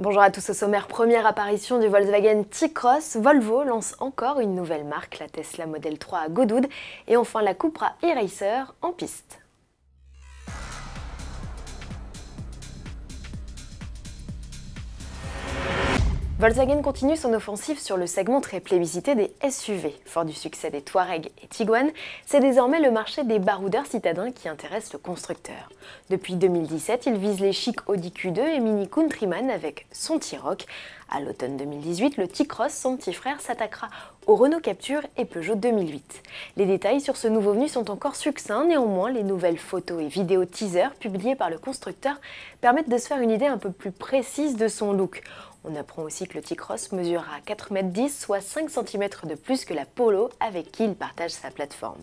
Bonjour à tous, au sommaire, première apparition du Volkswagen T-Cross. Volvo lance encore une nouvelle marque, la Tesla Model 3 à Goodwood, et enfin la Cupra e-Racer en piste. Volkswagen continue son offensive sur le segment très plébiscité des SUV. Fort du succès des Touareg et Tiguan, c'est désormais le marché des baroudeurs citadins qui intéresse le constructeur. Depuis 2017, il vise les chics Audi Q2 et Mini Countryman avec son T-Roc. À l'automne 2018, le T-Cross, son petit frère, s'attaquera au Renault Captur et Peugeot 2008. Les détails sur ce nouveau venu sont encore succincts, néanmoins les nouvelles photos et vidéos teaser publiées par le constructeur permettent de se faire une idée un peu plus précise de son look. On apprend aussi que le T-Cross mesurera 4,10 m, soit 5 cm de plus que la Polo avec qui il partage sa plateforme.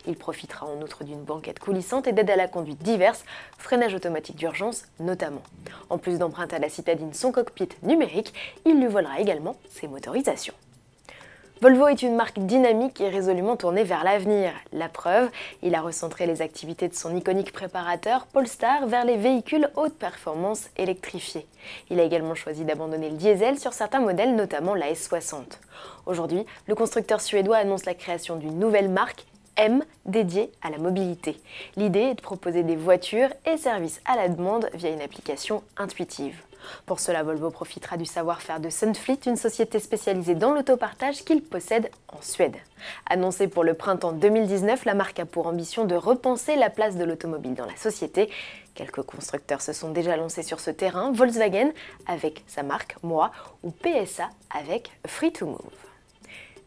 Il profitera en outre d'une banquette coulissante et d'aides à la conduite diverses, freinage automatique d'urgence notamment. En plus d'emprunter à la citadine son cockpit numérique, il lui volera également ses motorisations. Volvo est une marque dynamique et résolument tournée vers l'avenir. La preuve, il a recentré les activités de son iconique préparateur Polestar vers les véhicules haute performance électrifiés. Il a également choisi d'abandonner le diesel sur certains modèles, notamment la S60. Aujourd'hui, le constructeur suédois annonce la création d'une nouvelle marque, M, dédiée à la mobilité. L'idée est de proposer des voitures et services à la demande via une application intuitive. Pour cela, Volvo profitera du savoir-faire de Sunfleet, une société spécialisée dans l'autopartage qu'il possède en Suède. Annoncée pour le printemps 2019, la marque a pour ambition de repenser la place de l'automobile dans la société. Quelques constructeurs se sont déjà lancés sur ce terrain, Volkswagen avec sa marque Moi ou PSA avec Free2Move.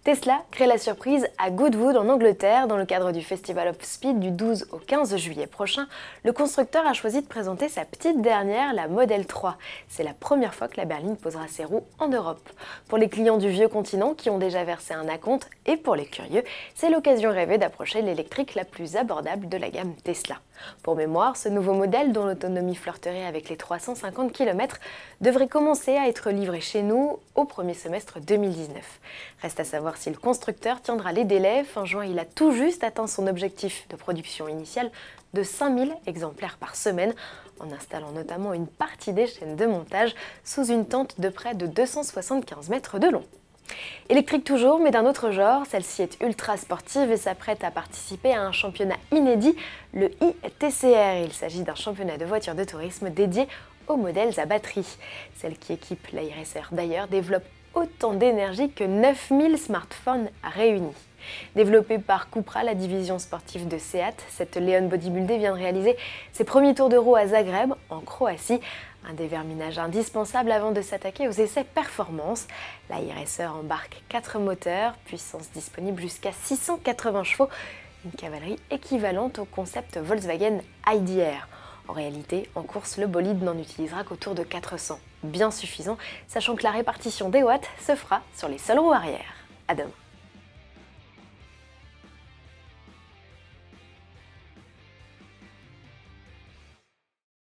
Tesla crée la surprise à Goodwood en Angleterre. Dans le cadre du Festival of Speed du 12 au 15 juillet prochain, le constructeur a choisi de présenter sa petite dernière, la Model 3. C'est la première fois que la berline posera ses roues en Europe. Pour les clients du vieux continent qui ont déjà versé un acompte et pour les curieux, c'est l'occasion rêvée d'approcher l'électrique la plus abordable de la gamme Tesla. Pour mémoire, ce nouveau modèle, dont l'autonomie flirterait avec les 350 km, devrait commencer à être livré chez nous au premier semestre 2019. Reste à savoir si le constructeur tiendra les délais. Fin juin, il a tout juste atteint son objectif de production initiale de 5000 exemplaires par semaine, en installant notamment une partie des chaînes de montage sous une tente de près de 275 mètres de long. Électrique toujours, mais d'un autre genre, celle-ci est ultra sportive et s'apprête à participer à un championnat inédit, le ITCR. Il s'agit d'un championnat de voitures de tourisme dédié aux modèles à batterie. Celle qui équipe la e-Racer d'ailleurs développe autant d'énergie que 9000 smartphones réunis. Développée par Cupra, la division sportive de Seat, cette Leon Bodybuildé vient de réaliser ses premiers tours d'Euro à Zagreb, en Croatie. Un déverminage indispensable avant de s'attaquer aux essais performance. La e-Racer embarque 4 moteurs, puissance disponible jusqu'à 680 chevaux, une cavalerie équivalente au concept Volkswagen ID.R. En réalité, en course, le bolide n'en utilisera qu'autour de 400. Bien suffisant, sachant que la répartition des watts se fera sur les seules roues arrière. À demain.